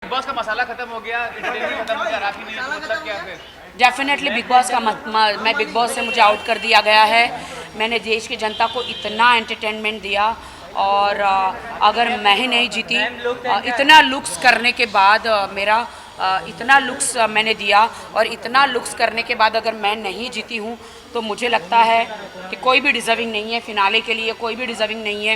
Big boss का मसाला खत्म हो गया, entertainment खत्म हो गया, राखी नहीं है, तो मतलब क्या फिर? डेफिनेटली बिग बॉस का मैं बिग बॉस से मुझे आउट कर दिया गया है। मैंने देश की जनता को इतना एंटरटेनमेंट दिया और अगर मैं ही नहीं जीती, इतना लुक्स करने के बाद इतना लुक्स मैंने दिया और इतना लुक्स करने के बाद अगर मैं नहीं जीती हूँ तो मुझे लगता है कि कोई भी डिज़र्विंग नहीं है फिनाले के लिए, कोई भी डिज़र्विंग नहीं है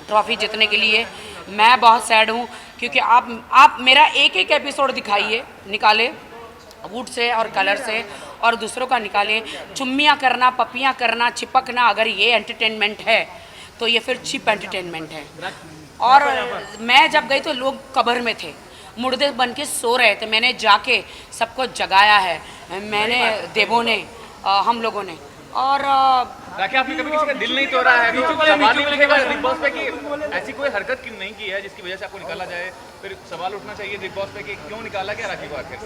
ट्रॉफी जीतने के लिए। मैं बहुत सैड हूँ क्योंकि आप मेरा एक एक एपिसोड दिखाइए, निकाले वुड से और कलर से और दूसरों का निकालें। चुम्मियाँ करना, पपियाँ करना, चिपकना, अगर ये एंटरटेनमेंट है तो ये फिर चिप एंटरटेनमेंट है। और मैं जब गई तो लोग कब्र में थे, मुर्दे बन के सो रहे थे, मैंने जाके सबको जगाया है, मैंने देवों ने, हम लोगों ने। और राखी, आपने कभी किसी का दिल नहीं तोड़ा है तो सवाल नहीं उठेगा बिग बॉस पे कि ऐसी कोई हरकत क्यों नहीं की है जिसकी वजह से आपको निकाला जाए? फिर सवाल उठना चाहिए बिग बॉस पे कि क्यों निकाला गया राखी को आखिर?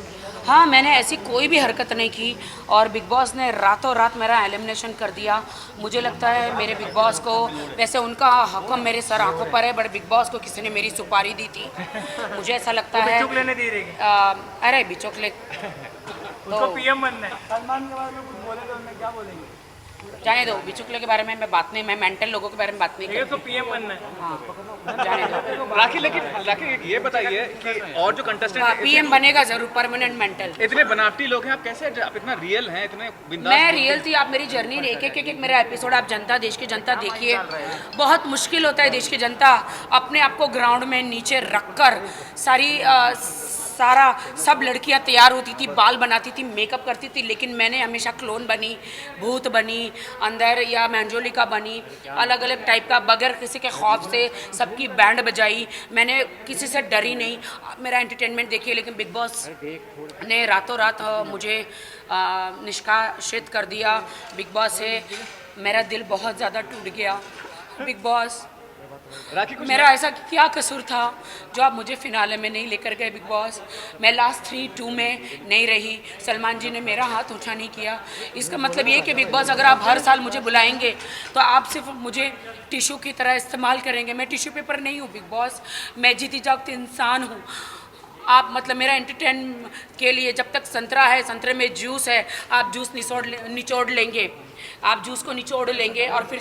हाँ, मैंने ऐसी कोई भी हरकत नहीं की और बिग बॉस ने रातों रात मेरा एलिमिनेशन कर दिया। मुझे लगता है मेरे बिग बॉस को, वैसे उनका हुक्म मेरे सर आंखों पर है, बट बिग बॉस को किसी ने मेरी सुपारी दी थी। मुझे ऐसा लगता है अरे बिचौक ले उसको पीएम बनना है। सलमान के बारे में कुछ बोले तो उन्हें क्या बोलेंगे? जाने दो, बिचुकले के बारे में मैं बात नहीं, मैं मेंटल लोगों के बारे में बात नहीं तो करती। पीएम बनना है। हाँ, जाने दो। राखी, लेकिन राखी ये बताइए कि और जो कंटेस्टेंट पीएम बनेगा जरूर, परमानेंट मेंटल। इतने बनावटी लोग हैं, आप कैसे, आप इतना रियल हैं, इतने बिंदास? मैं रियल थी, आप मेरी जर्नी एक एक मेरा एपिसोड आप जनता, देश की जनता देखिए। बहुत मुश्किल होता है देश की जनता अपने आप को ग्राउंड में नीचे रखकर सब लड़कियां तैयार होती थी, बाल बनाती थी, मेकअप करती थी, लेकिन मैंने हमेशा क्लोन बनी, भूत बनी अंदर या मैंजोलिका बनी, अलग अलग टाइप का, बगैर किसी के खौफ से सबकी बैंड बजाई। मैंने किसी से डरी नहीं। मेरा एंटरटेनमेंट देखिए, लेकिन बिग बॉस ने रातों रात मुझे निष्कासित कर दिया। बिग बॉस से मेरा दिल बहुत ज़्यादा टूट गया। बिग बॉस, मेरा ऐसा क्या कसूर था जो आप मुझे फिनाले में नहीं लेकर गए? बिग बॉस, मैं लास्ट 3-2 में नहीं रही, सलमान जी ने मेरा हाथ ऊंचा नहीं किया। इसका मतलब ये कि बिग बॉस अगर आप हर साल मुझे बुलाएंगे तो आप सिर्फ मुझे टिश्यू की तरह इस्तेमाल करेंगे। मैं टिश्यू पेपर नहीं हूँ बिग बॉस, मैं जीती जागती इंसान हूँ। आप मतलब मेरा एंटरटेन के लिए, जब तक संतरा है, संतरे में जूस है, आप जूस निचोड़ लेंगे, आप जूस को निचोड़ लेंगे और फिर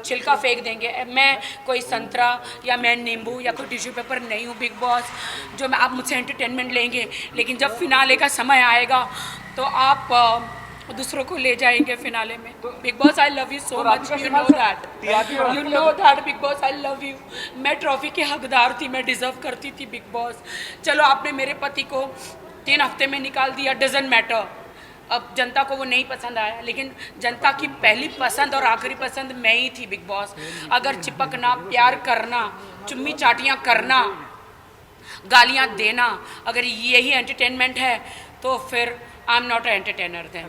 छिलका फेंक देंगे। मैं कोई संतरा या मैं नींबू या कोई टिश्यू पेपर नहीं हूँ बिग बॉस जो मैं, आप मुझसे एंटरटेनमेंट लेंगे, लेकिन जब फिनाले का समय आएगा तो आप दूसरों को ले जाएंगे फिनाले में। Big boss, I love you so much, you know that big boss, I love you. मैं ट्रॉफी की हकदार थी, मैं डिजर्व करती थी बिग बॉस। चलो आपने मेरे पति को 3 हफ्ते में निकाल दिया, डजंट मैटर। अब जनता को वो नहीं पसंद आया, लेकिन जनता की पहली पसंद और आखिरी पसंद मैं ही थी बिग बॉस। अगर चिपकना, प्यार करना, चुम्मी चाटियाँ करना, गालियाँ देना, अगर यही एंटरटेनमेंट है तो फिर I am not a entertainer then.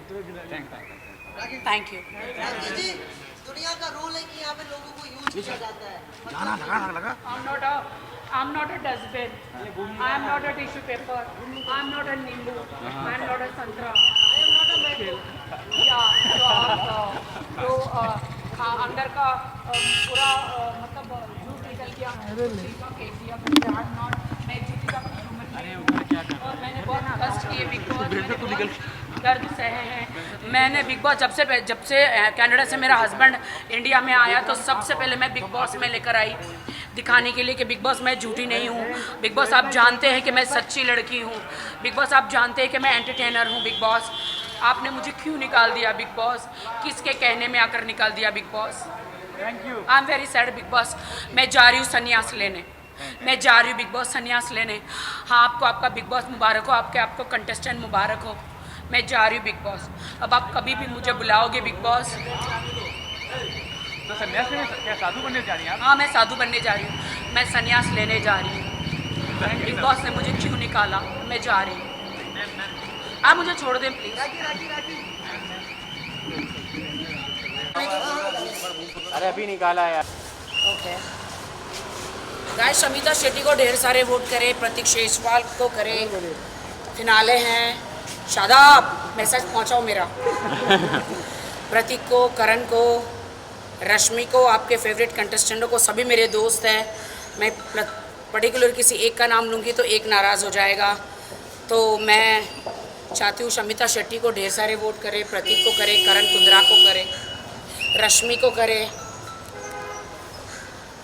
Thank you. दुनिया का रूल है कि यहाँ पे लोगों को यूज किया जाता है। I'm not a dustbin. I am not a tissue paper. I am not a नींबू. I am not a संतरा. I am not a mango. जो अंदर का पूरा मतलब जूस निकल गया, छिलका फेंक दिया। मैं जीती का और मैंने बहुत कष्ट किए बिग बॉस, मैंने दर्द सहे हैं। मैंने बिग बॉस जब से कनाडा से मेरा हस्बैंड इंडिया में आया तो सबसे पहले मैं बिग बॉस में लेकर आई, दिखाने के लिए कि बिग बॉस मैं झूठी नहीं हूँ। बिग बॉस आप जानते हैं कि मैं सच्ची लड़की हूँ। बिग बॉस आप जानते हैं कि मैं एंटरटेनर हूँ। बिग बॉस, आपने मुझे क्यों निकाल दिया? बिग बॉस, किसके कहने में आकर निकाल दिया? Big boss, thank you. I am very sad big boss. मैं जा रही हूँ संन्यास लेने, मैं जा रही हूँ बिग बॉस संन्यास लेने। हाँ, आपको आपका बिग बॉस मुबारक हो, आपको कंटेस्टेंट मुबारक हो। मैं जा रही हूँ बिग बॉस। अब आप कभी भी मुझे बुलाओगे बिग बॉस? तो संन्यास में क्या साधु बनने जा रही हैं आप? हाँ, मैं साधु बनने जा रही हूँ, मैं संन्यास लेने जा रही हूँ। बिग बॉस ने मुझे क्यों निकाला? मैं जा रही हूँ, आप मुझे छोड़ दें प्लीज। अरे अभी निकाला यार। ओके गाइस, शमिता शेट्टी को ढेर सारे वोट करे, प्रतीक शेषवाल को करे, फिनाले हैं। शादाब, मैसेज पहुंचाओ मेरा। प्रतीक को, करण को, रश्मि को, आपके फेवरेट कंटेस्टेंटों को, सभी मेरे दोस्त हैं। मैं पर्टिकुलर किसी एक का नाम लूँगी तो एक नाराज़ हो जाएगा। तो मैं चाहती हूँ शमिता शेट्टी को ढेर सारे वोट करे, प्रतीक को करे, करण कुंद्रा को करे, रश्मि को करे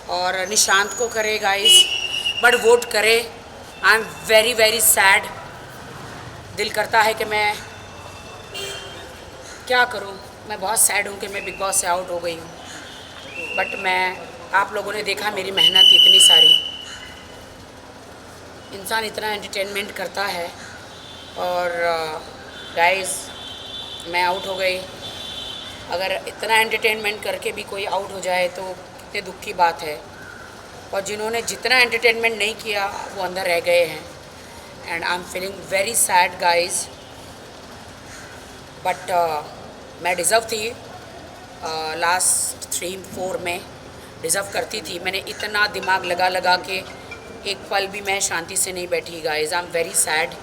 और निशांत को करे गाइस, बट वोट करे। I am very very sad. दिल करता है कि मैं क्या करूं, मैं बहुत सैड हूं कि मैं बिग बॉस से आउट हो गई हूं। बट आप लोगों ने देखा मेरी मेहनत इतनी सारी, इंसान इतना एंटरटेनमेंट करता है और गाइस मैं आउट हो गई। अगर इतना एंटरटेनमेंट करके भी कोई आउट हो जाए तो कितने दुख की बात है। और जिन्होंने जितना एंटरटेनमेंट नहीं किया वो अंदर रह गए हैं and I am feeling very sad guys. But मैं डिज़र्व थी, लास्ट 3-4 में डिज़र्व करती थी। मैंने इतना दिमाग लगा के एक पल भी मैं शांति से नहीं बैठी guys. I am very sad.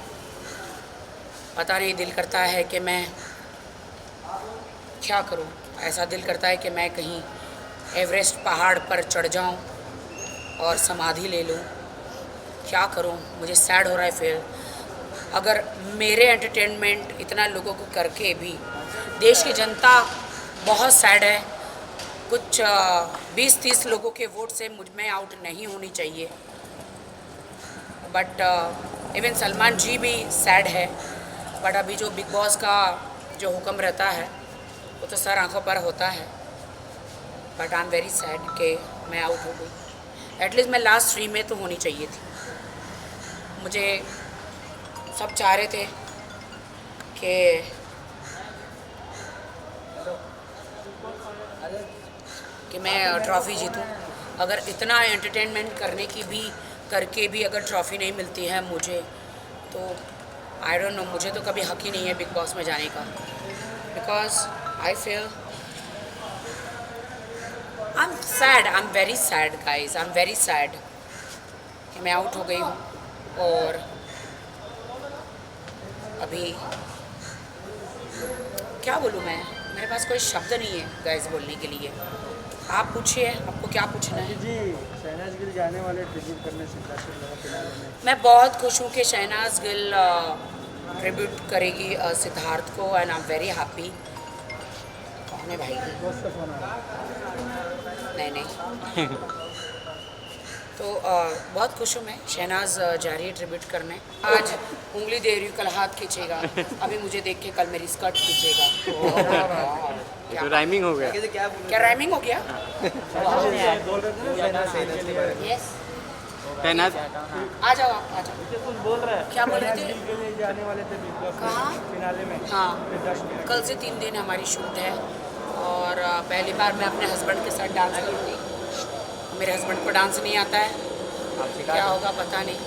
पता नहीं, दिल करता है कि मैं क्या करूं। ऐसा दिल करता है कि मैं कहीं एवरेस्ट पहाड़ पर चढ़ जाऊं और समाधि ले लूं। क्या करूं, मुझे सैड हो रहा है। फिर अगर मेरे एंटरटेनमेंट इतना लोगों को करके भी देश की जनता बहुत सैड है। कुछ 20-30 लोगों के वोट से मुझ में आउट नहीं होनी चाहिए। बट इवन सलमान जी भी सैड है। बट अभी जो बिग बॉस का जो हुक्म रहता है वो तो सर आंखों पर होता है। But I am very sad कि मैं आउट हो गई। एटलीस्ट मैं लास्ट 3 में तो होनी चाहिए थी। मुझे सब चाह रहे थे कि मैं ट्रॉफ़ी जीतूं। अगर इतना एंटरटेनमेंट करके भी अगर ट्रॉफ़ी नहीं मिलती है मुझे, तो आई डोंट नो, मुझे तो कभी हक ही नहीं है बिग बॉस में जाने का। Because I feel I am sad, I am very sad guys, I am very sad कि मैं आउट हो गई हूँ। और अभी क्या बोलूँ मैं, मेरे पास कोई शब्द नहीं है गाइज बोलने के लिए। आप पूछिए, आपको क्या पूछना है? जी, शहनाज गिल जाने वाले ट्रिब्यूट करने से क्या लगा फिनाले में? मैं बहुत खुश हूँ कि शहनाज गिल ट्रिब्यूट करेगी सिद्धार्थ को and I am very happy. कौन है भाई? दोस्त का फोन आ रहा है। नहीं तो बहुत खुश हूँ मैं। शहनाज जा रही है ट्रिब्यूट करने। आज उंगली दे रही हूँ, कल हाथ खींचेगा। अभी मुझे देख के कल मेरी स्कर्ट खींचेगा। तो राइमिंग हो गया। क्या राइमिंग हो गया? बोल रहे थे यस, शहनाज आ जाओ आप, आ जाओ। कुछ बोल रहे हैं। क्या बोल रहे थे? के लिए जाने वाले थे बिग बॉस कहाँ? फिनाले में। हाँ, फिर 10 मिनट। कल से 3 दिन हमारी शूट है और पहली बार मैं अपने हस्बैंड के साथ डांस करूँगी। मेरे हस्बैंड को डांस नहीं आता है, क्या होगा पता नहीं।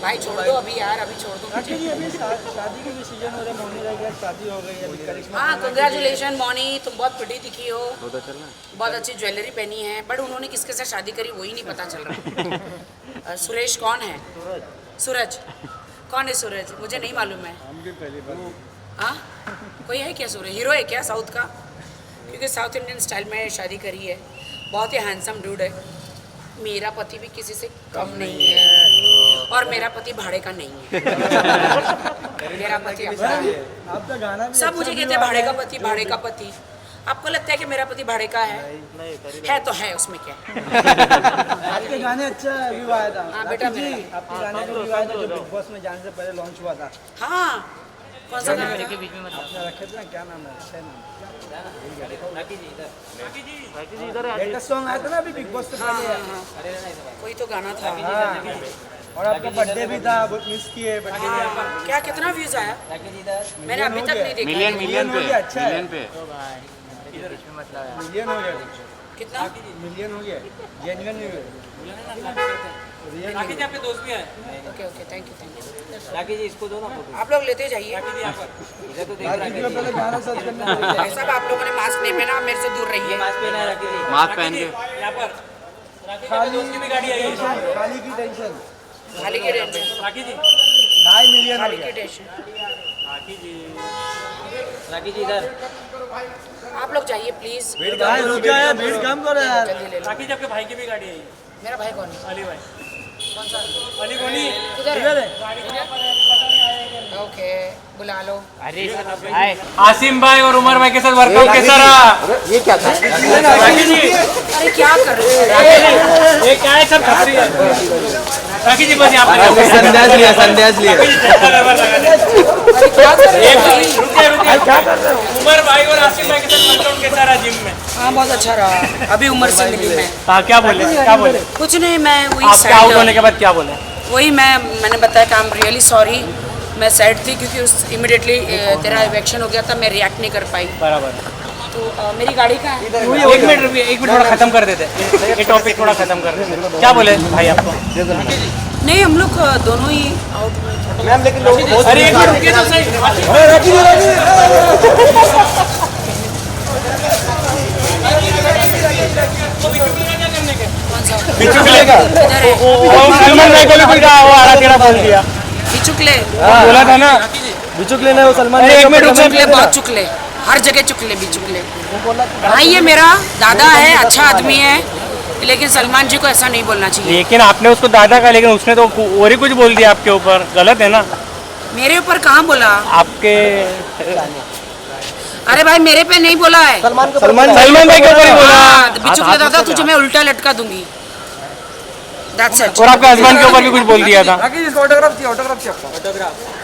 भाई छोड़ दो अभी यार, अभी छोड़ दो मुझे। जी, अभी शादी के भी सीजन हो रहा है। मोनी रह गया, शादी हो गई है। करिश्मा हाँ, कंग्रेचुलेशन मोनी, तुम बहुत प्रिटी दिखी हो, बहुत अच्छा लगा। बहुत अच्छी ज्वेलरी पहनी है। बट उन्होंने किसके साथ शादी करी वही नहीं पता चल रहा। सुरेश कौन है? सूरज कौन है? सूरज मुझे नहीं मालूम है। हम भी पहली बार। हाँ, कोई है क्या सूरज? हीरो है क्या साउथ का? क्योंकि साउथ इंडियन स्टाइल में शादी करी है। बहुत ही हैंडसम डूड है। मेरा पति भी किसी से कम नहीं है और मेरा पति भाड़े का नहीं है। मेरा पति अपना है। आपका गाना भी सब मुझे कहते हैं भाड़े का पति, भाड़े का पति। आपको लगता है कि मेरा पति भाड़े का है? है तो है, उसमें क्या है। आपके गाने अच्छा व्यू आया था। हाँ, बेटा जी, मेरा। आपके गाने का व्यू आया था जो बिग बॉस में जाने से पहले लॉन्च हुआ था। हाँ, कौन सा गाना था? आपने रखे थे ना, क्या नाम है? सही नाम। लेटेस्ट सॉन्ग आया था ना अभी बिग बॉस से हाँ, पहले। हाँ, हाँ। कोई तो गाना था। हाँ, और आपका बर्थडे भी था, बहुत मिस किए बर्थडे। हाँ, क्या कितना व्यूज आया? मैंने अभी तक नहीं देखा। मिलियन हो पे गया, अच्छा है। मिलियन पे मिलियन हो गया। कितना? मिलियन हो गया। जेन्युइन नहीं हुए। राखी जी आपके दोस्त भी हैं। Okay okay, thank you. Rakhi ji इसको दो ना फोटो। आप लोग लेते जाइए। इधर तो देख राखी जी को पहले गाना सर्च करना पड़ेगा। भाई साहब, आप लोगों ने मास्क नहीं पहना, मेरे से दूर रहिए। मास्क पहना है राखी जी। मास्क पहन के यहाँ पर राखी जी आपके दोस्त की भी गाड़ी आई है। खाली की टेंशन। खाली की टेंशन, राखी जी 2.5 मिलियन हो खाली की गया। टेंशन। राखी जी इधर। आप लोग जाइए प्लीज। रुक जाए, भीड़ कम करो यार। जल्दी ले लो। राखी जी आपके भाई की भी गाड़ी आई है। मेरा भाई कौन है? अली भाई अली कोनी ओके बुला लो। आसिम भाई और उमर भाई के साथ वर्कआउट कैसा रहा? ये क्या था? राखी जी, अरे क्या कर रहे हो? ये क्या है? सब खतरी है। राखी जी बस यहाँ पे संन्यास लिया, संन्यास लिया। अरे क्या कर रहे हो? रुकिए उमर भाई और आसिम भाई के साथ वर्कआउट कैसा रहा जिम में? हाँ बहुत अच्छा रहा। अभी उम्र से मिली मैं। हाँ क्या बोले? कुछ नहीं, मैं वही आपके आउट होने के बाद क्या बोले? वही मैंने बताया कि आई एम रियली सॉरी, मैं सैड थी क्योंकि उस इमिडिएटली तेरा इवेक्शन हो गया था, मैं रिएक्ट नहीं कर पाई। बराबर। तो मेरी गाड़ी कहाँ है? एक मिनट रुकिए, एक मिनट थोड़ा खत्म कर देते, ये टॉपिक थोड़ा खत्म कर देते। क्या बोले भाई आपको? नहीं, हम लोग दोनों ही आउट हुए थे। मैम लेकिन लोग बहुत अरे एक मिनट रुकिए तो सही। कौन सा? बिचुकलेगा। इधर है। सलमान भाई को भी कोई आड़ा टेढ़ा बोल दिया। बिचुकले। बोला था ना बिचुकले ने वो सलमान अरे एक मिनट रुको। चुकले, बहुत चुकले, हर जगह चुकले भी चुकले। भाई ये मेरा दादा है, अच्छा आदमी है, लेकिन सलमान जी को ऐसा नहीं बोलना चाहिए। लेकिन आपने उसको दादा का, लेकिन उसने तो और ही कुछ बोल दिया आपके ऊपर, गलत है ना? मेरे ऊपर कहाँ बोला? आपके अरे भाई मेरे पे नहीं बोला है। सलमान भाई के ऊपर ही बोला। हाँ, बिचुकले दादा तुझे मैं उल्टा लटका दूंगी। That's it. और आपके हस्बैंड के ऊपर भी कुछ बोल दिया था। ऑटोग्राफ चाहिए, ऑटोग्राफ चाहिए आपका।